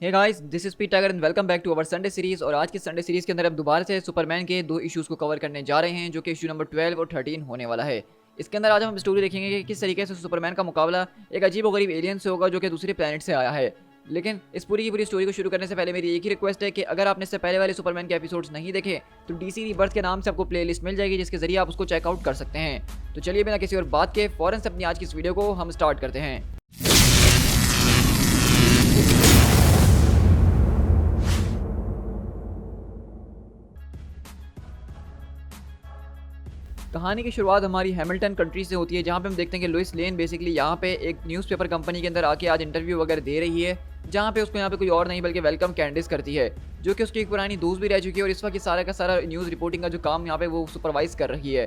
Hey guys, this is P Tiger and welcome back to our Sunday series. और आज की Sunday series के अंदर हम दोबारा से सुपरमैन के दो इश्यूज को कवर करने जा रहे हैं, जो कि इशू नंबर 12 और 13 होने वाला है। इसके अंदर आज हम स्टोरी देखेंगे कि किस तरीके से सुपरमैन का मुकाबला एक अजीबोगरीब एलियन से होगा जो कि दूसरे प्लेनेट से आया है। लेकिन इस पूरी की पूरी स्टोरी को शुरू करने से पहले मेरी एक ही रिक्वेस्ट है कि अगर आपने इससे पहले वाले सुपरमैन के एपिसोड्स नहीं देखे तो डीसी रीबर्थ के नाम से आपको प्लेलिस्ट मिल जाएगी, जिसके जरिए आप उसको चेकआउट कर सकते हैं। तो चलिए बिना किसी और बात के फौरन से अपनी आज की इस वीडियो को हम स्टार्ट करते हैं। कहानी की शुरुआत हमारी हैमिल्टन कंट्री से होती है, जहाँ पे हम देखते हैं कि लुइस लेन बेसिकली यहाँ पे एक न्यूज़पेपर कंपनी के अंदर आके आज इंटरव्यू वगैरह दे रही है, जहाँ पे उसको यहाँ पे कोई और नहीं बल्कि वेलकम कैंडिस करती है, जो कि उसकी एक पुरानी दोस्त भी रह चुकी है और इस वक्त सारा का सारा न्यूज़ रिपोर्टिंग का जो काम यहाँ पे वो सुपरवाइज कर रही है।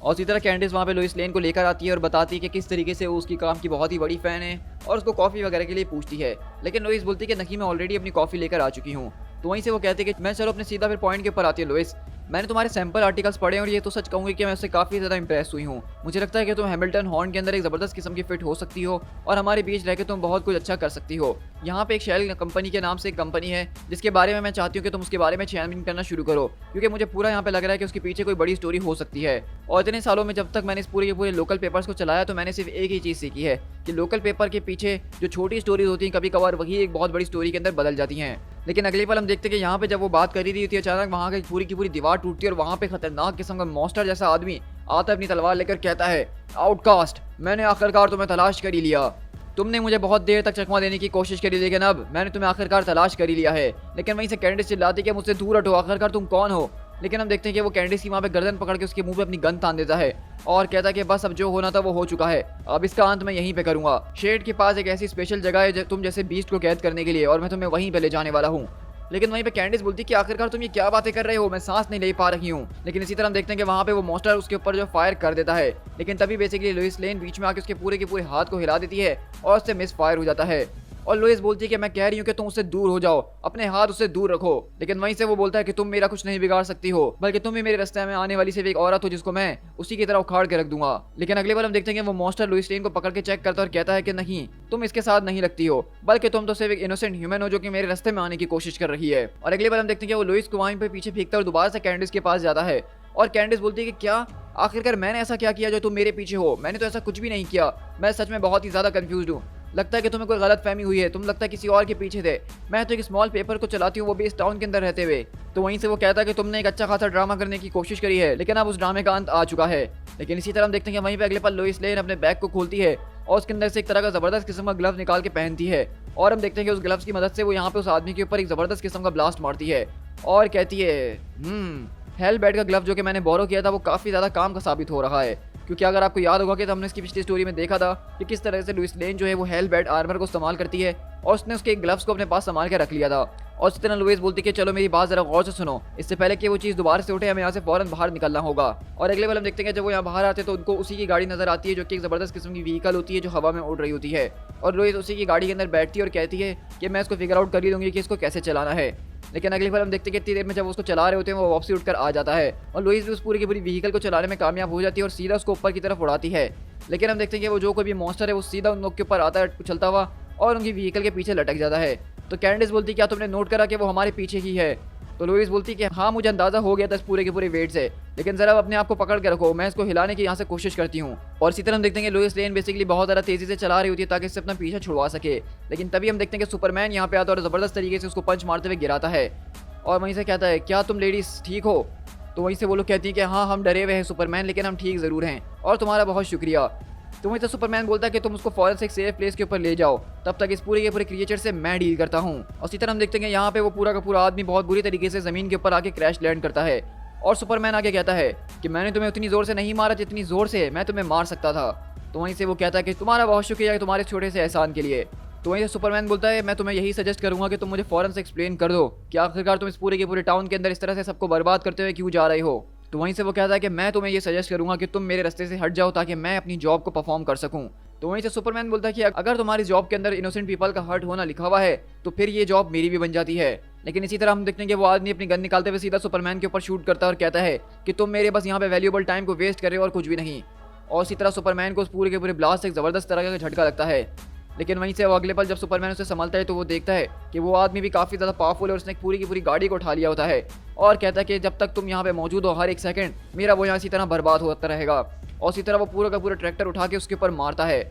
और इसी तरह कैंडिस वहाँ पे लुइस लेन को लेकर आती है और बताती है कि किस तरीके से वो उसकी काम की बहुत ही बड़ी फ़ैन है और उसको कॉफ़ी वगैरह के लिए पूछती है। लेकिन लुइस बोलती है कि नहीं, मैं ऑलरेडी अपनी कॉफ़ी लेकर आ चुकी हूँ। तो वहीं से वो कहती है कि मैं चलो अपने सीधा फिर पॉइंट के ऊपर आती है। लुइस, मैंने तुम्हारे सैंपल आर्टिकल्स पढ़े और ये तो सच कहूँगी कि मैं उससे काफ़ी ज़्यादा इंप्रेस हुई हूँ। मुझे लगता है कि तुम हैमिल्टन हॉर्न के अंदर एक ज़बरदस्त किस्म की फिट हो सकती हो और हमारे बीच रह के तुम बहुत कुछ अच्छा कर सकती हो। यहाँ पे एक शेल कंपनी के नाम से एक कंपनी है जिसके बारे में मैं चाहती हूँ कि तुम उसके बारे में छानबीन करना शुरू करो, क्योंकि मुझे पूरा यहाँ पे लग रहा है कि उसके पीछे कोई बड़ी स्टोरी हो सकती है। और इतने सालों में जब तक मैंने इस पूरे के पूरे लोकल पेपर्स को चलाया तो मैंने सिर्फ एक ही चीज़ सीखी है कि लोकल पेपर के पीछे जो छोटी स्टोरीज होती हैं कभी कभार वही एक बहुत बड़ी स्टोरी के अंदर बदल जाती हैं। लेकिन अगले पल हम देखते हैं कि यहाँ पे जब वो बात कर रही थी अचानक वहाँ की पूरी दीवार टूटती है और वहाँ पे खतरनाक किस्म का मॉन्स्टर जैसा आदमी आता है, अपनी तलवार लेकर कहता है, आउटकास्ट, मैंने आखिरकार तुम्हें तलाश कर ही लिया। तुमने मुझे बहुत देर तक चकमा देने की कोशिश करी, लेकिन अब मैंने तुम्हें आखिरकार तलाश कर ही लिया है। लेकिन वहीं से कैंडिस चिल्लाती कि मुझसे दूर हटो, आखिरकार तुम कौन हो। लेकिन हम देखते हैं कि वो कैंडिस की वहाँ पे गर्दन पकड़ के उसके मुंह पे अपनी गन तान देता है और कहता है कि बस अब जो होना था वो हो चुका है, अब इसका अंत मैं यहीं पे करूंगा। शेड के पास एक ऐसी स्पेशल जगह है तुम जैसे बीस्ट को कैद करने के लिए, और मैं तुम्हें वहीं पे ले जाने वाला हूँ। लेकिन वहीं पे कैंडिस बोलती कि आखिरकार तुम ये क्या बातें कर रहे हो, मैं सांस नहीं ले पा रही हूँ। लेकिन इसी तरह हम देखते हैं कि वहाँ पे वो मॉन्स्टर उसके ऊपर जो फायर कर देता है, लेकिन तभी बेसिकली लुइस लेन बीच में आके उसके पूरे के पूरे हाथ को हिला देती है और उससे मिस फायर हो जाता है। और लुइस बोलती है कि मैं कह रही हूँ कि तुम उससे दूर हो जाओ, अपने हाथ उससे दूर रखो। लेकिन वहीं से वो बोलता है कि तुम मेरा कुछ नहीं बिगाड़ सकती हो, बल्कि तुम भी मेरे रास्ते में आने वाली सिर्फ एक औरत हो जिसको मैं उसी की तरह उखाड़ के रख दूंगा। लेकिन अगले बार हम देखते हैं कि वो मॉन्स्टर लुइस लेन को पकड़ के चेक करता है और कहता है कि नहीं, तुम इसके साथ नहीं लगती हो, बल्कि तुम तो सिर्फ एक इनोसेंट ह्यूमन हो जो कि मेरे रास्ते में आने की कोशिश कर रही है। और अगले बार हम देखते हैं कि वो लुइस को वहीं पे पीछे फेंकता है और दोबारा से कैंडिस के पास जाता है। और कैंडिस बोलती है कि क्या आखिरकार मैंने ऐसा क्या किया जो तुम मेरे पीछे हो? मैंने तो ऐसा कुछ भी नहीं किया, मैं सच में बहुत ही ज्यादा कंफ्यूज्ड हूँ। लगता है कि तुम्हें कोई गलत फहमी हुई है, तुम लगता है किसी और के पीछे थे। मैं तो एक स्मॉल पेपर को चलाती हूँ, वो भी इस टाउन के अंदर रहते हुए। तो वहीं से वो कहता है कि तुमने एक अच्छा खासा ड्रामा करने की कोशिश करी है, लेकिन अब उस ड्रामे का अंत आ चुका है। लेकिन इसी तरह हम देखते हैं कि वहीं पे अगले पल लुइस लेन अपने बैग को खोलती है और उसके अंदर से एक तरह का जबरदस्त किस्म का ग्लव्स निकाल के पहनती है। और हम देखते हैं कि उस ग्लव्स की मदद से वो यहाँ पे उस आदमी के ऊपर एक जबरदस्त किस्म का ब्लास्ट मारती है और कहती है, हेल बैट का ग्लव जो कि मैंने बोरो किया था वो काफ़ी ज़्यादा काम का साबित हो रहा है। क्योंकि अगर आपको याद होगा कि हमने इसकी पिछली स्टोरी में देखा था कि किस तरह से लुइस लेन जो है वो हेल बैट आर्मर को इस्तेमाल करती है और उसने उसके ग्लव्स को अपने पास संभाल के रख लिया था। और इस तरह लुइस बोलती कि चलो मेरी बात जरा गौर से सुनो, इससे पहले कि वो चीज़ दोबारा से उठे हमें यहाँ से फौरन बाहर निकलना होगा। और अगले बार हम देखते हैं कि जब वो यहाँ बाहर आते हैं तो उनको उसी की गाड़ी नजर आती है जो कि एक ज़बरदस्त किस्म की व्हीकल होती है जो हवा में उड़ रही होती है। और लुइस उसी की गाड़ी के अंदर बैठती है और कहती है कि मैं इसको फिगर आउट कर ही दूंगी कि इसको कैसे चलाना है। लेकिन अगली बार हम देखते हैं कि इतनी देर में जब उसको चला रहे होते हैं वो वापसी उठकर आ जाता है और लुइस भी उस पूरी की पूरी व्हीकल को चलाने में कामयाब हो जाती है और सीधा उसको ऊपर की तरफ उड़ाती है। लेकिन हम देखते हैं कि वो जो कोई भी मॉन्स्टर है वो सीधा उन लोग के ऊपर आता है चलता हुआ और उनकी व्हीकल के पीछे लटक जाता है। तो कैंडिस बोलती क्या तुमने नोट करा कि वो हमारे पीछे ही है? तो लुइस बोलती कि हाँ, मुझे अंदाजा हो गया था इस पूरे के पूरे वेट से, लेकिन जरा अपने आप को पकड़ के रखो, मैं इसको हिलाने की यहाँ से कोशिश करती हूँ। और इसी तरह हम देखते हैं कि लुइस लेन बेसिकली बहुत ज़्यादा तेज़ी से चला रही होती है ताकि इससे अपना पीछा छुड़वा सके। लेकिन तभी हम देखते हैं कि सुपरमैन यहाँ पे आता है और ज़बरदस्त तरीके से उसको पंच मारते हुए गिराता है और वहीं से कहता है, क्या तुम लेडीज़ ठीक हो? तो वहीं से वो लोग कहती हैं कि हाँ, हम डरे हुए हैं सुपरमैन, लेकिन हम ठीक ज़रूर हैं और तुम्हारा बहुत शुक्रिया। तो वहीं से सुपरमैन बोलता है कि तुम उसको फौरन से एक सेफ प्लेस के ऊपर ले जाओ, तब तक इस पूरे के पूरे क्रिएचर से मैं डील करता हूँ। और इसी तरह हम देखते हैं कि यहाँ पे वो पूरा का पूरा आदमी बहुत बुरी तरीके से ज़मीन के ऊपर आके क्रैश लैंड करता है और सुपरमैन आगे कहता है कि मैंने तुम्हें उतनी ज़ोर से नहीं मारा जितनी ज़ोर से मैं तुम्हें मार सकता था। तो वहीं से वो कहता है कि तुम्हारा बहुत शुक्रिया तुम्हारे छोटे से एहसान के लिए। तो वहीं से सुपरमैन बोलता है, मैं तुम्हें यही सजेस्ट करूंगा कि तुम मुझे फौरन से एक्सप्लेन कर दो कि आखिरकार तुम इस पूरे के पूरे टाउन के अंदर इस तरह से सबको बर्बाद करते हुए क्यों जा रहे हो। तो वहीं से वो कहता है कि मैं तुम्हें ये सजेस्ट करूंगा कि तुम मेरे रास्ते से हट जाओ ताकि मैं अपनी जॉब को परफॉर्म कर सकूं। तो वहीं से सुपरमैन बोलता है कि अगर तुम्हारी जॉब के अंदर इनोसेंट पीपल का हर्ट होना लिखा हुआ है तो फिर ये जॉब मेरी भी बन जाती है। लेकिन इसी तरह हम देखते हैं कि वो आदमी अपनी गन निकालते हुए सीधा सुपरमैन के ऊपर शूट करता है और कहता है कि तुम मेरे बस यहाँ पे वैल्यूएबल टाइम को वेस्ट कर रहे हो और कुछ भी नहीं। और इसी तरह सुपरमैन को उस पूरे के पूरे ब्लास्ट से एक ज़बरदस्त तरह का झटका लगता है लेकिन वहीं से वो अगले पल जब सुपरमैन उसे संभालता है तो वो देखता है कि वो आदमी भी काफ़ी ज़्यादा पावरफुल है और उसने पूरी की पूरी गाड़ी को उठा लिया होता है और कहता है कि जब तक तुम यहाँ पे मौजूद हो हर एक सेकंड मेरा वो यहाँ इसी तरह बर्बाद होता रहेगा। और इसी तरह वो पूरा का पूरा ट्रैक्टर उठा के उसके ऊपर मारता है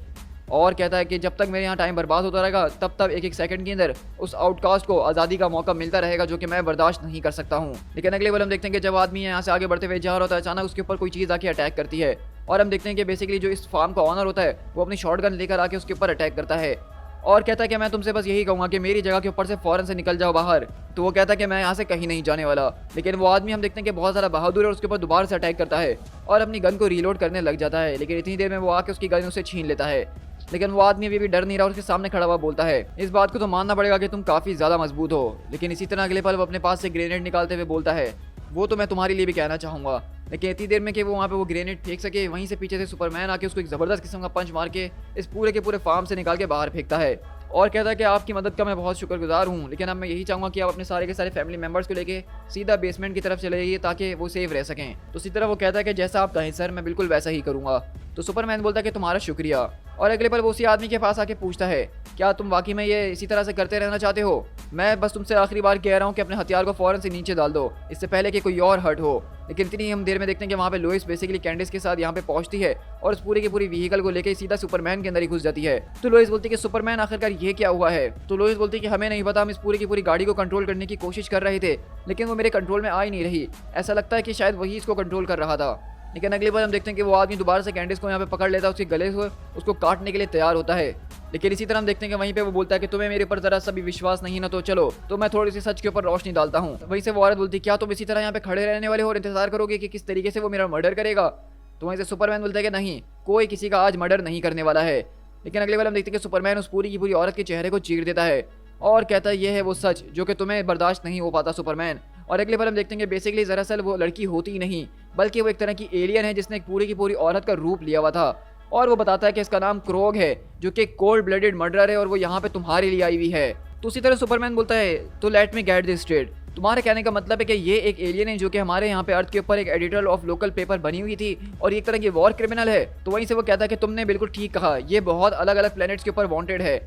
और कहता है कि जब तक मेरे यहाँ टाइम बर्बाद होता रहेगा तब तक एक एक सेकंड के अंदर उस आउटकास्ट को आज़ादी का मौका मिलता रहेगा जो कि मैं बर्दाश्त नहीं कर सकता हूँ। लेकिन अगले बार हम देखते हैं कि जब आदमी यहाँ से आगे बढ़ते हुए जा रहा होता है अचानक उसके ऊपर कोई चीज़ आके अटैक करती है और हम देखते हैं कि बेसिकली जो इस फार्म का ऑनर होता है वो अपनी शॉटगन लेकर आके उसके ऊपर अटैक करता है और कहता है कि मैं तुमसे बस यही कहूँगा कि मेरी जगह के ऊपर से फौरन से निकल जाओ बाहर। तो वो कहता है कि मैं यहाँ से कहीं नहीं जाने वाला। लेकिन वो आदमी हम देखते हैं कि बहुत ज़्यादा बहादुर है और उसके ऊपर दोबारा से अटैक करता है और अपनी गन को रीलोड करने लग जाता है। लेकिन इतनी देर में वो आके उसकी गन उसे छीन लेता है। लेकिन वो आदमी अभी भी डर नहीं रहा और उसके सामने खड़ा हुआ बोलता है इस बात को तो मानना पड़ेगा कि तुम काफ़ी ज़्यादा मजबूत हो। लेकिन इसी तरह अगले पल वो अपने पास से ग्रेनेड निकालते हुए बोलता है वो तो मैं तुम्हारे लिए भी कहना चाहूँगा। लेकिन इतनी देर में कि वो वहाँ पे वो ग्रेनेड फेंक सके वहीं से पीछे से सुपरमैन आके उसको एक ज़बरदस्त किस्म का पंच मार के इस पूरे के पूरे फार्म से निकाल के बाहर फेंकता है और कहता है कि आपकी मदद का मैं बहुत शुक्रगुजार हूँ। लेकिन अब मैं यही चाहूँगा कि आप अपने सारे के सारे फैमिली मेम्बर्स को लेके सीधा बेसमेंट की तरफ चले जाइए ताकि वो सेफ रह सकें। तो इसी तरह वो कहता है कि जैसा आप कहें सर मैं बिल्कुल वैसा ही करूँगा। तो सुपरमैन बोलता है कि तुम्हारा शुक्रिया। और अगले पल वो उसी आदमी के पास आके पूछता है क्या तुम वाकई में ये इसी तरह से करते रहना चाहते हो? मैं बस तुमसे आखिरी बार कह रहा हूँ कि अपने हथियार को फौरन से नीचे डाल दो इससे पहले कि कोई और हर्ट हो। लेकिन इतनी हम देर में देखते हैं कि वहाँ पे लोइस बेसिकली कैंडिस के साथ यहाँ पे पहुंचती है और उस पूरी की पूरी व्हीकल को लेकर सीधा सुपरमैन के अंदर ही घुस जाती है। तो लोइस बोलती है कि सुपरमैन आखिरकार ये क्या हुआ है? तो लोइस बोलती है कि हमें नहीं पता, हम इस पूरी की पूरी गाड़ी को कंट्रोल करने की कोशिश कर रहे थे लेकिन वो मेरे कंट्रोल में आ ही नहीं रही। ऐसा लगता है कि शायद वही इसको कंट्रोल कर रहा था। लेकिन अगली बार हम देखते हैं कि वो आदमी दोबारा से कैंडिस को यहाँ पे पकड़ लेता है, उसके गले से उसको काटने के लिए तैयार होता है। लेकिन इसी तरह हम देखते हैं कि वहीं पे वो बोलता है कि तुम्हें मेरे ऊपर जरा सा भी विश्वास नहीं ना तो चलो तो मैं थोड़ी सी सच के ऊपर रोशनी डालता हूँ। वहीं से वो औरत बोलती है क्या तुम इसी तरह यहाँ पे खड़े रहने वाले हो और इंतजार करोगे कि किस तरीके से वो मेरा मर्डर करेगा? तो वहीं से सुपरमैन बोलता है कि नहीं, कोई किसी का आज मर्डर नहीं करने वाला है। लेकिन अगले बार हम देखते हैं कि सुपरमैन उस पूरी की पूरी औरत के चेहरे को चीर देता है और कहता है यह है वो सच जो कि तुम्हें बर्दाश्त नहीं हो पाता सुपरमैन। और अगले बार हम देखते हैं कि बेसिकली दरअसल वो लड़की होती ही नहीं बल्कि वो एक तरह की एलियन है जिसने एक पूरी की पूरी औरत का रूप लिया हुआ था। और वो बताता है कि इसका नाम क्रोग है जो कि कोल्ड ब्लडेड मर्डरर है और वो यहाँ पे तुम्हारे लिए आई हुई है। तो उसी तरह सुपरमैन बोलता है तो let me get this straight, तुम्हारे कहने का मतलब है कि ये एक एलियन है जो कि हमारे यहाँ पे अर्थ के ऊपर एक एडिटर ऑफ लोकल पेपर बनी हुई थी और एक तरह की वॉर क्रिमिनल है। तो वहीं से वो कहता है कि तुमने बिल्कुल ठीक कहा, ये बहुत अलग अलग प्लैनेट्स के ऊपर वांटेड है।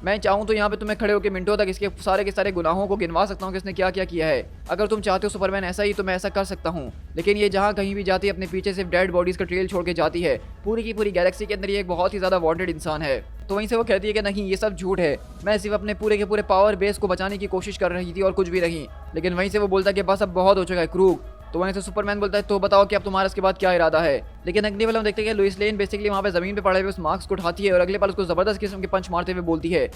मैं चाहूँ तो यहाँ पे तुम्हें खड़े होकर मिनटों तक इसके सारे के सारे गुनाहों को गिनवा सकता हूँ कि इसने क्या क्या किया है। अगर तुम चाहते हो सुपरमैन ऐसा ही तो मैं ऐसा कर सकता हूँ। लेकिन ये जहाँ कहीं भी जाती है अपने पीछे सिर्फ डेड बॉडीज का ट्रेल छोड़ के जाती है। पूरी की पूरी गैलेक्सी के अंदर ये एक बहुत ही ज़्यादा वांटेड इंसान है। तो वहीं से वो कहती है कि नहीं, ये सब झूठ है, मैं सिर्फ अपने पूरे के पूरे पावर बेस को बचाने की कोशिश कर रही थी और कुछ भी नहीं। लेकिन वहीं से वो बोलता है कि बस अब बहुत हो चुका है क्रूग। तो वहीं से सुपरमैन बोलता है तो बताओ कि अब तुम्हारा इसके बाद क्या इरादा है। लेकिन अगले पल हम देखते हैं कि लुइस लेन बेसिकली वहाँ पे जमीन पे पड़े हुए उस मार्क्स को उठाती है और अगले पल उसको जबरदस्त किस्म के पंच मारते हुए बोलती है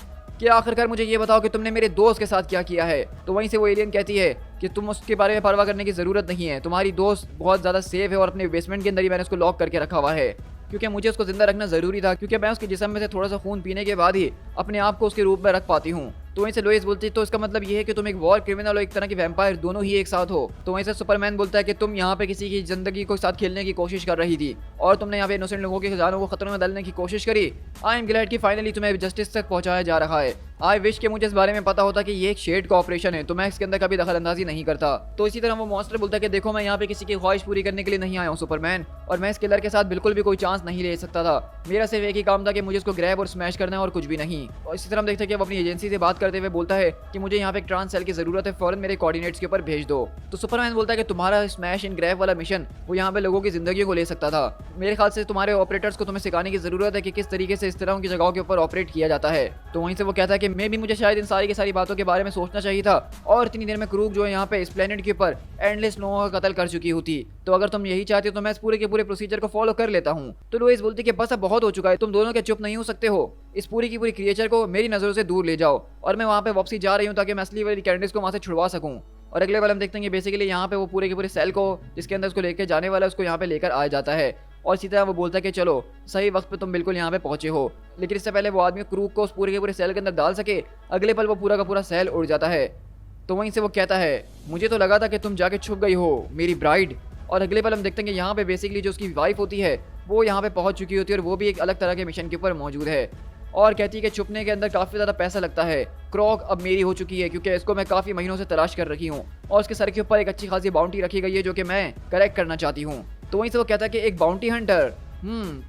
कि आखिरकार मुझे ये बताओ कि तुमने मेरे दोस्त के साथ क्या किया है। तो वहीं से वो एलियन कहती है कि तुम उसके बारे में परवाह करने की ज़रूरत नहीं है, तुम्हारी दोस्त बहुत ज़्यादा सेफ है और अपने बेसमेंट के अंदर ही मैंने उसको लॉक करके रखा हुआ है क्योंकि मुझे उसको जिंदा रखना ज़रूरी था क्योंकि मैं उसके जिस्म में से थोड़ा सा खून पीने के बाद ही अपने आप को उसके रूप में रख पाती हूँ। तो वहीं से लोइस बोलती है तो इसका मतलब ये है कि तुम एक वॉर क्रिमिनल और एक तरह की वैम्पायर दोनों ही एक साथ हो। तो वहीं से सुपरमैन बोलता है कि तुम यहाँ पे किसी की जिंदगी को साथ खेलने की कोशिश कर रही थी और तुमने यहाँ पे इनोसेंट लोगों की जानों को खतरों में डालने की कोशिश करी। आई एम ग्लैड कि फाइनली तुम्हें जस्टिस तक पहुँचाया जा रहा है। आई विश कि मुझे इस बारे में पता होता कि ये एक शेड का ऑपरेशन है तो मैं इसके अंदर कभी दखल अंदाजी नहीं करता। तो इसी तरह वो मॉन्स्टर बोलता है कि देखो मैं यहाँ पे किसी की ख्वाहिश पूरी करने के लिए नहीं आया हूँ सुपरमैन, और मैं इस किलर के साथ बिल्कुल भी कोई चांस नहीं ले सकता था। मेरा सिर्फ एक ही काम था कि मुझे उसको ग्रैब और स्मैश करना है और कुछ भी नहीं। और इसी तरह हम देखते हैं कि वो अपनी एजेंसी से बात करते हुए बोलता है कि मुझे यहाँ पे एक ट्रांस सेल की जरूरत है, फौरन मेरे कोऑर्डिनेट्स के ऊपर भेज दो। तो सुपरमैन बोलता है कि तुम्हारा स्मैश इन ग्रैब वाला मिशन वो यहाँ पे लोगों की जिंदगी को ले सकता था। मेरे ख्याल से तुम्हारे ऑपरेटर्स को तुम्हें सिखाने की जरूरत है कि किस तरीके से इस तरह की जगहों के ऊपर ऑपरेट किया जाता है। तो वहीं से वो कहता है कि मैं भी मुझे शायद इन सारी की सारी बातों के बारे में सोचना चाहिए था और इतनी देर में क्रूग जो है यहाँ पे इस प्लेनेट के ऊपर एंडलेस लोगों का कत्ल कर चुकी होती। तो अगर तुम यही चाहते हो तो मैं इस पूरे के पूरे प्रोसीजर को फॉलो कर लेता हूँ। तो लोइस बोलती कि बस अब बहुत हो चुका है, तुम दोनों के चुप नहीं हो सकते हो, इस पूरी की पूरी क्रिएचर को मेरी नजरों से दूर ले जाओ। और मैं वहाँ पे वापसी जा रही हूँ ताकि मैं असली वाली कैंडिस को वहाँ से छुड़वा सकूँ। और अगले बार हम देखते हैं कि बेसिकली यहाँ पे वो पूरे के पूरे सेल को जिसके अंदर उसको लेकर जाने वाला है उसको यहाँ पे लेकर आ जाता है। और इसी तरह वो बोलता है कि चलो सही वक्त पे तुम बिल्कुल यहाँ पे पहुंचे हो। लेकिन इससे पहले वो आदमी क्रूग को उस पूरे के पूरे सेल के अंदर डाल सके अगले पल वो पूरा का पूरा सेल उड़ जाता है। तो वहीं से वो कहता है मुझे तो लगा था कि तुम जाके छुप गई हो मेरी ब्राइड। और अगले पल हम देखते हैं कि यहाँ पे बेसिकली जो उसकी वाइफ होती है वो यहाँ पे पहुंच चुकी होती है और वो भी एक अलग तरह के मिशन के ऊपर मौजूद है और कहती है कि छुपने के अंदर काफ़ी ज़्यादा पैसा लगता है, क्रोग अब मेरी हो चुकी है क्योंकि इसको मैं काफ़ी महीनों से तलाश कर रखी हूँ और उसके सर के ऊपर एक अच्छी खासी बाउंटी रखी गई है जो कि मैं करेक्ट करना चाहती हूँ। तो वहीं से वो कहता है कि एक बाउंटी हंटर,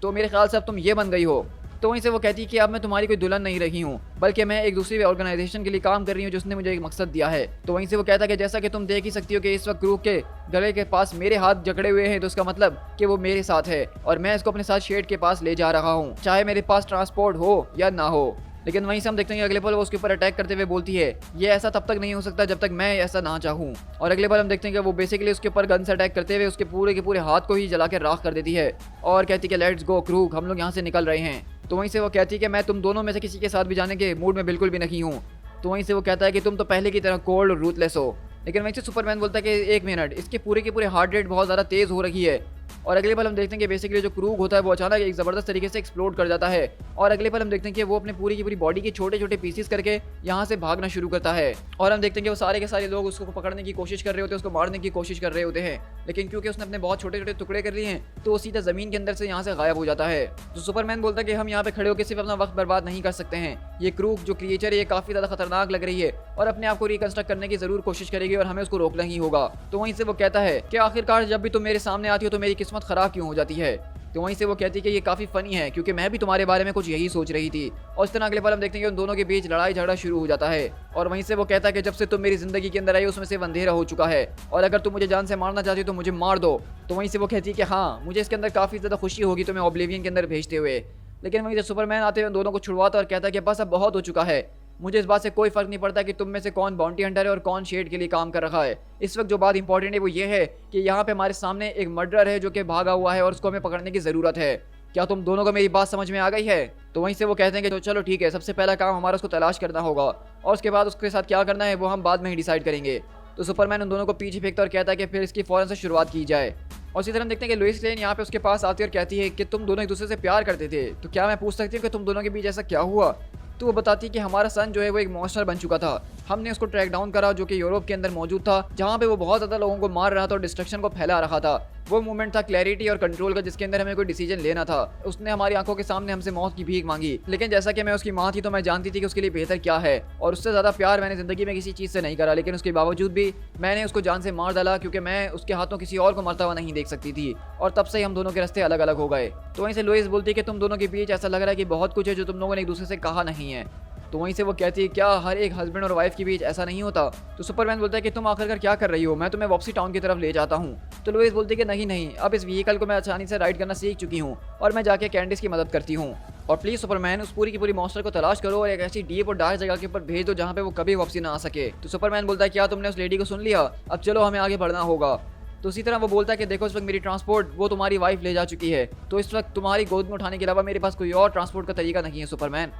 तो मेरे ख्याल से अब तुम ये बन गई हो। तो वहीं से वो कहती है कि अब मैं तुम्हारी कोई दुल्हन नहीं रही हूँ, बल्कि मैं एक दूसरी ऑर्गेनाइजेशन के लिए काम कर रही हूँ जिसने मुझे एक मकसद दिया है। तो वहीं से वो कहता है कि जैसा कि तुम देख ही सकती हो कि इस वक्त क्रू के गले के पास मेरे हाथ जकड़े हुए हैं, तो उसका मतलब कि वो मेरे साथ है और मैं इसको अपने साथ शेड के पास ले जा रहा हूँ, चाहे मेरे पास ट्रांसपोर्ट हो या ना हो। लेकिन वहीं से हम देखते हैं कि अगले पल वो उसके ऊपर अटैक करते हुए बोलती है ये ऐसा तब तक नहीं हो सकता जब तक मैं ऐसा ना चाहूँ। और अगले पल हम देखते हैं कि वो बेसिकली उसके ऊपर गन से अटैक करते हुए उसके पूरे के पूरे हाथ को ही जला के राख कर देती है और कहती है कि लेट्स गो क्रूक, हम लोग यहाँ से निकल रहे हैं। तो वहीं से वो कहती है कि मैं तुम दोनों में से किसी के साथ भी जाने के मूड में बिल्कुल भी नहीं हूँ। तो वहीं से वो कहता है कि तुम तो पहले की तरह कोल्ड और रूथलेस हो। लेकिन वहीं से सुपरमैन बोलता है कि एक मिनट, इसके पूरे के पूरे हार्ट रेट बहुत ज़्यादा तेज़ हो रही है। और अगले पल हम देखते हैं कि बेसिकली जो क्रूग होता है वो अचानक एक ज़बरदस्त तरीके से एक्सप्लोड कर जाता है और अगले पल हम देखते हैं कि वो अपने पूरी की पूरी बॉडी के छोटे छोटे पीसेस करके यहाँ से भागना शुरू करता है। और हम देखते हैं कि वो सारे के सारे लोग उसको पकड़ने की कोशिश कर रहे होते हैं, उसको मारने की कोशिश कर रहे होते हैं, लेकिन क्योंकि उसने अपने बहुत छोटे छोटे टुकड़े कर लिए हैं तो वो सीधा ज़मीन के अंदर से यहाँ से गायब हो जाता है। तो सुपरमैन बोलता है कि हम यहाँ पे खड़े होकर सिर्फ अपना वक्त बर्बाद नहीं कर सकते हैं, ये क्रूग जो क्रिएचर है ये काफ़ी ज़्यादा खतरनाक लग रही है और अपने आप को रिकंस्ट्रक्ट करने की ज़रूर कोशिश करेगी और हमें उसको रोकना ही होगा। तो वहीं से वो कहता है कि आखिरकार जब भी तुम मेरे सामने आती हो तो मेरी किस्मत ख़राब क्यों हो जाती है। तो वहीं से वो कहती है कि ये काफ़ी फ़नी है क्योंकि मैं भी तुम्हारे बारे में कुछ यही सोच रही थी। और इस तरह अगले पल हम देखते हैं कि उन दोनों के बीच लड़ाई झगड़ा शुरू हो जाता है। और वहीं से वो कहता है कि जब से तुम मेरी ज़िंदगी के अंदर आई उसमें से अंधेरा हो चुका है और अगर तुम मुझे जान से मारना चाहती हो तो मुझे मार दो। तो वहीं से वो कहती है कि हाँ, मुझे इसके अंदर काफ़ी ज़्यादा खुशी होगी तुम्हें ऑब्लिवियन के अंदर भेजते हुए। लेकिन वहीं से सुपरमैन आते हुए दोनों को छुड़वाता और कहता है कि बस अब बहुत हो चुका है, मुझे इस बात से कोई फर्क नहीं पड़ता कि तुम में से कौन बाउंटी हंटर है और कौन शेड के लिए काम कर रहा है। इस वक्त जो बात इंपॉर्टेंट है वो ये है कि यहाँ पे हमारे सामने एक मर्डरर है जो कि भागा हुआ है और उसको हमें पकड़ने की ज़रूरत है। क्या तुम दोनों को मेरी बात समझ में आ गई है? तो वहीं से वो कहते हैं कि तो चलो ठीक है, सबसे पहला काम हमारा उसको तलाश करना होगा और उसके बाद उसके साथ क्या करना है वो हम बाद में ही डिसाइड करेंगे। तो सुपरमैन उन दोनों को पीछे फेंकता और कहता है कि फिर इसकी फ़ौरन से शुरुआत की जाए। और इसी तरह हम देखते हैं कि लुइस लेन यहाँ पे उसके पास आती है और कहती है कि तुम दोनों एक दूसरे से प्यार करते थे, तो क्या मैं पूछ सकती हूँ कि तुम दोनों के बीच ऐसा क्या हुआ? तो वो बताती है कि हमारा सन जो है वो एक मॉन्स्टर बन चुका था, हमने उसको ट्रैक डाउन करा जो कि यूरोप के अंदर मौजूद था जहाँ पे वो बहुत ज़्यादा लोगों को मार रहा था और डिस्ट्रक्शन को फैला रहा था। वो मोमेंट था क्लैरिटी और कंट्रोल का जिसके अंदर हमें कोई डिसीजन लेना था। उसने हमारी आंखों के सामने हमसे मौत की भीख मांगी, लेकिन जैसा कि मैं उसकी माँ थी तो मैं जानती थी कि उसके लिए बेहतर क्या है और उससे ज़्यादा प्यार मैंने ज़िंदगी में किसी चीज़ से नहीं करा। लेकिन उसके बावजूद भी मैंने उसको जान से मार डाला क्योंकि मैं उसके हाथों किसी और को मरता हुआ नहीं देख सकती थी और तब से हम दोनों के रास्ते अलग अलग हो गए। तो वहीं से लुइस बोलती है कि तुम दोनों के बीच ऐसा लग रहा है कि बहुत कुछ है जो तुम लोगों ने एक दूसरे से कहा नहीं है। तो वहीं से वो कहती है क्या हर एक हस्बैंड और वाइफ के बीच ऐसा नहीं होता? तो सुपरमैन बोलता है कि तुम आखिरकार क्या कर रही हो, मैं तुम्हें वापसी टाउन की तरफ ले जाता हूँ। तो लुइस बोलती है कि नहीं नहीं, अब इस व्हीकल को मैं आसानी से राइड करना सीख चुकी हूँ और मैं जाके कैंडिस की मदद करती हूँ और प्लीज़ सुपरमैन उस पूरी की पूरी मॉन्स्टर को तलाश करो और एक ऐसी डीप और डार्क जगह के ऊपर भेज दो जहाँ पे वो कभी वापसी ना आ सके। तो सुपरमैन बोलता है क्या तुमने उस लेडी को सुन लिया, अब चलो हमें आगे बढ़ना होगा। तो उसी तरह वो बोलता है कि देखो इस वक्त मेरी ट्रांसपोर्ट वो तुम्हारी वाइफ ले जा चुकी है, तो इस वक्त तुम्हारी गोद में उठाने के अलावा मेरे पास कोई और ट्रांसपोर्ट का तरीका नहीं है सुपरमैन।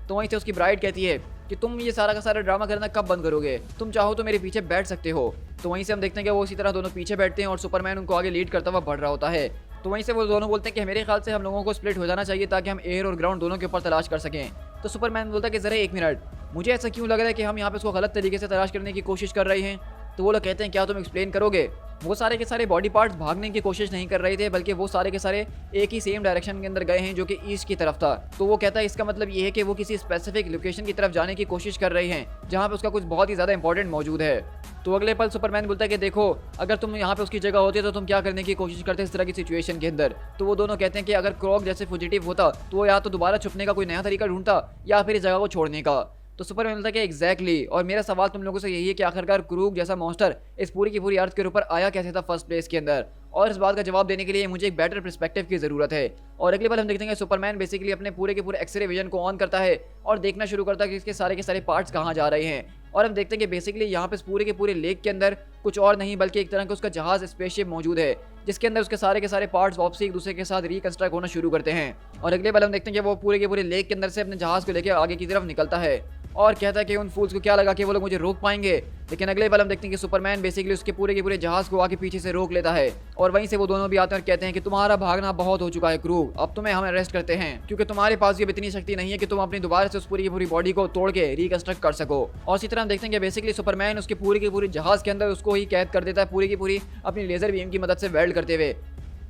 तो वहीं से उसकी ब्राइड कहती है कि तुम ये सारा का सारा ड्रामा करना कब बंद करोगे, तुम चाहो तो मेरे पीछे बैठ सकते हो। तो वहीं से हम देखते हैं कि वो इसी तरह दोनों पीछे बैठते हैं और सुपरमैन उनको आगे लीड करता हुआ बढ़ रहा होता है। तो वहीं से वो दोनों बोलते हैं कि मेरे ख्याल से हम लोगों को स्प्लिट हो जाना चाहिए ताकि हम एयर और ग्राउंड दोनों के ऊपर तलाश कर सकें। तो सुपरमैन बोलता है कि ज़रा एक मिनट, मुझे ऐसा क्यों लग रहा है कि हम यहाँ पे उसको गलत तरीके से तलाश करने की कोशिश कर रहे हैं। तो वो लोग कहते हैं क्या तुम एक्सप्लेन करोगे। वो सारे के सारे बॉडी पार्ट्स भागने की कोशिश नहीं कर रहे थे बल्कि वो सारे के सारे एक ही सेम डायरेक्शन के अंदर गए हैं जो कि ईस्ट की तरफ था। तो वो कहता है इसका मतलब ये है कि वो किसी स्पेसिफिक लोकेशन की तरफ जाने की कोशिश कर रहे हैं जहाँ पे उसका कुछ बहुत ही ज़्यादा इंपॉर्टेंट मौजूद है। तो अगले पल सुपरमैन बोलता है कि देखो अगर तुम यहाँ पे उसकी जगह होते तो तुम क्या करने की कोशिश करते इस तरह की सिचुएशन के अंदर। तो वो दोनों कहते हैं कि अगर क्रॉक जैसे फुजिटिव होता तो वो या तो दोबारा छुपने का कोई नया तरीका ढूंढता या फिर इस जगह को छोड़ने का। तो सुपरमैन बोलता है कि एग्जैक्टली, और मेरा सवाल तुम लोगों से यही है कि आखिरकार क्रूग जैसा मॉन्स्टर इस पूरी की पूरी अर्थ के ऊपर आया कैसे था फर्स्ट प्लेस के अंदर, और इस बात का जवाब देने के लिए मुझे एक बेटर पर्सपेक्टिव की ज़रूरत है। और अगली बार हम देखते हैं कि सुपरमैन बेसिकली अपने पूरे के पूरे एक्सरे विजन को ऑन करता है और देखना शुरू करता है कि इसके सारे के सारे पार्ट्स कहाँ जा रहे हैं। और हम देखते हैं कि बेसिकली यहाँ पे पूरे के पूरे लेक के अंदर कुछ और नहीं बल्कि एक तरह का उसका जहाज स्पेसशिप मौजूद है जिसके अंदर उसके सारे के सारे पार्ट्स वापसी एक दूसरे के साथ रिकंस्ट्रक्ट होना शुरू करते हैं। और अगले बार हम देखते हैं कि वो पूरे के पूरे लेक के अंदर से अपने जहाज को लेकर आगे की तरफ निकलता है और कहता है कि उन फूल्स को क्या लगा कि वो लोग मुझे रोक पाएंगे। लेकिन अगले बार हम देखते हैं कि सुपरमैन बेसिकली उसके पूरे के पूरे जहाज को आगे पीछे से रोक लेता है और वहीं से वो दोनों भी आते हैं और कहते हैं कि तुम्हारा भागना बहुत हो चुका है क्रू, अब तुम्हें हम अरेस्ट करते हैं क्योंकि तुम्हारे पास ये इतनी शक्ति नहीं है कि तुम अपनी दोबारा से उस पूरी की पूरी बॉडी को तोड़ के रिकंस्ट्रक्ट कर सको। और इसी तरह हम देखते हैं कि बेसिकली सुपरमैन उसके पूरी की पूरी जहाज के अंदर उसको ही कैद कर देता है पूरी की पूरी अपनी लेजर बीम की मदद से वेल्ड करते हुए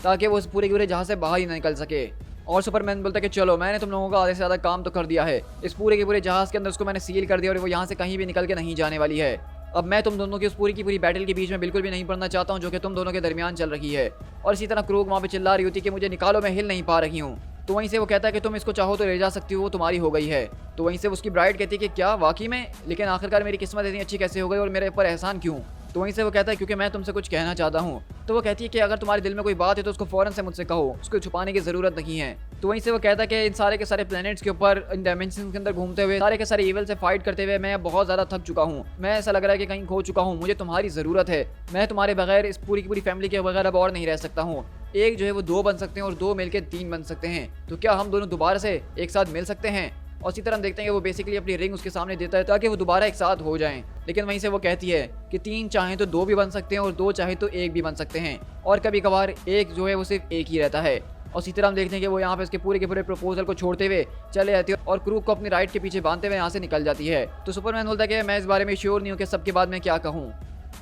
ताकि वो उस पूरे के पूरे जहाज से बाहर ही ना निकल सके। और सुपरमैन बोलता है कि चलो मैंने तुम लोगों का आधे से ज़्यादा काम तो कर दिया है, इस पूरे के पूरे जहाज़ के अंदर उसको मैंने सील कर दिया और वो यहाँ से कहीं भी निकल के नहीं जाने वाली है। अब मैं तुम दोनों की उस पूरी की पूरी बैटल के बीच में बिल्कुल भी नहीं पड़ना चाहता हूँ जो कि तुम दोनों के दरमियान चल रही है। और इसी तरह क्रूग वहाँ पे चिल्ला रही होती है कि मुझे निकालो, मैं हिल नहीं पा रही हूँ। तो वहीं से वो कहता है कि तुम इसको चाहो तो ले जा सकती हो, वो तुम्हारी हो गई है। तो वहीं से उसकी ब्राइड कहती है कि क्या वाकई में, लेकिन आखिरकार मेरी किस्मत इतनी अच्छी कैसे हो गई और मेरे ऊपर एहसान क्यों? तो वहीं से वो कहता है क्योंकि मैं तुमसे कुछ कहना चाहता हूँ। तो वो कहती है कि अगर तुम्हारे दिल में कोई बात है तो उसको फौरन से मुझसे कहो, उसको छुपाने की ज़रूरत नहीं है। तो वहीं से वो कहता है कि इन सारे के सारे प्लैनेट्स के ऊपर, इन डायमेंशन के अंदर घूमते हुए, सारे के सारे ईवल से फाइट करते हुए मैं बहुत ज़्यादा थक चुका हूँ। मैं ऐसा लग रहा है कि कहीं खो चुका हूँ, मुझे तुम्हारी ज़रूरत है। मैं तुम्हारे बगैर, इस पूरी की पूरी फैमिली के बगैर अब और नहीं रह सकता हूँ। एक जो है वो 2 बन सकते हैं और 2 मिलकर 3 बन सकते हैं। तो क्या हम दोनों दोबारा से एक साथ मिल सकते हैं? और इसी तरह हम देखते हैं कि वो बेसिकली अपनी रिंग उसके सामने देता है ताकि वो दोबारा एक साथ हो जाएं। लेकिन वहीं से वो कहती है कि 3 चाहें तो 2 भी बन सकते हैं और 2 चाहे तो 1 भी बन सकते हैं, और कभी कभार एक जो है वो सिर्फ एक ही रहता है। और इसी तरह हम देखते हैं कि वो यहाँ पे इसके पूरे के पूरे प्रपोजल को छोड़ते हुए चले जाती है और क्रू को अपनी राइड के पीछे बांधते हुए यहाँ से निकल जाती है। तो सुपरमैन बोलता है कि मैं इस बारे में श्योर नहीं हूँ कि सबके बाद मैं क्या कहूँ।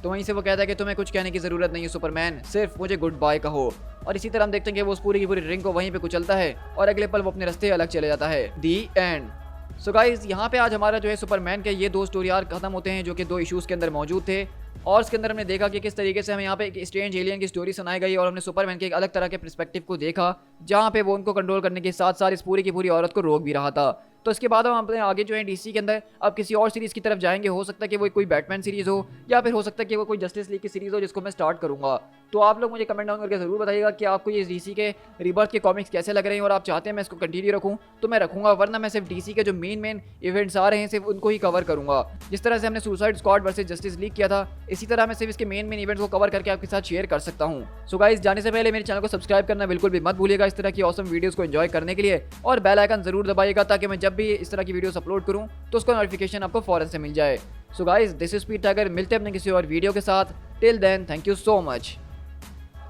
तो वहीं से वो कहता है कि तुम्हें कुछ कहने की ज़रूरत नहीं है सुपरमैन, सिर्फ मुझे गुड बाय कहो। और इसी तरह हम देखते हैं कि वो उस पूरी की पूरी रिंग को वहीं पे कुचलता है और अगले पल वो अपने रास्ते अलग चले जाता है। दी एंड। सो गाइज, यहाँ पे आज हमारा जो है सुपरमैन के ये 2 स्टोरी आर्क खत्म होते हैं जो कि 2 इश्यूज़ के अंदर मौजूद थे। और इसके अंदर हमने देखा कि किस तरीके से हमें यहाँ पे एक स्ट्रेंज एलियन की स्टोरी सुनाई गई और हमने सुपरमैन के एक अलग तरह के पर्सपेक्टिव को देखा, जहाँ पे वो उनको कंट्रोल करने के साथ साथ इस पूरी की पूरी औरत को रोक भी रहा था। तो इसके बाद हम अपने आगे जो है डीसी के अंदर अब किसी और सीरीज़ की तरफ जाएंगे। हो सकता है कि वो कोई बैटमैन सीरीज़ हो या फिर हो सकता है कि वो कोई जस्टिस लीग की सीरीज़ हो जिसको मैं स्टार्ट करूँगा। तो आप लोग मुझे कमेंट डाउन करके ज़रूर बताइएगा कि आपको ये डीसी के रिबर्थ के कॉमिक्स कैसे लग रहे हैं और आप चाहते हैं मैं इसको कंटिन्यू रखूँ तो मैं रखूँगा, वरना मैं सिर्फ डीसी के जो मेन इवेंट्स आ रहे हैं सिर्फ उनको ही कवर करूँगा। जिस तरह से हमने suicide squad versus justice league किया था, इसी तरह मैं सिर्फ इसके मेन इवेंट्स को कवर करके आपके साथ शेयर कर सकता हूँ। सो गाइस, जाने से पहले मेरे चैनल को सब्सक्राइब करना बिल्कुल भी मत भूलिएगा इस तरह की ऑसम वीडियोस को एंजॉय करने के लिए, और बेल आइकन जरूर दबाइएगा ताकि मैं जब भी इस तरह की वीडियोस अपलोड करूँ तो उसका नोटिफिकेशन आपको फौरन से मिल जाए। So guys, this is Speed Tiger, मिलते हैं अपने किसी और वीडियो के साथ। Till then, thank you so much.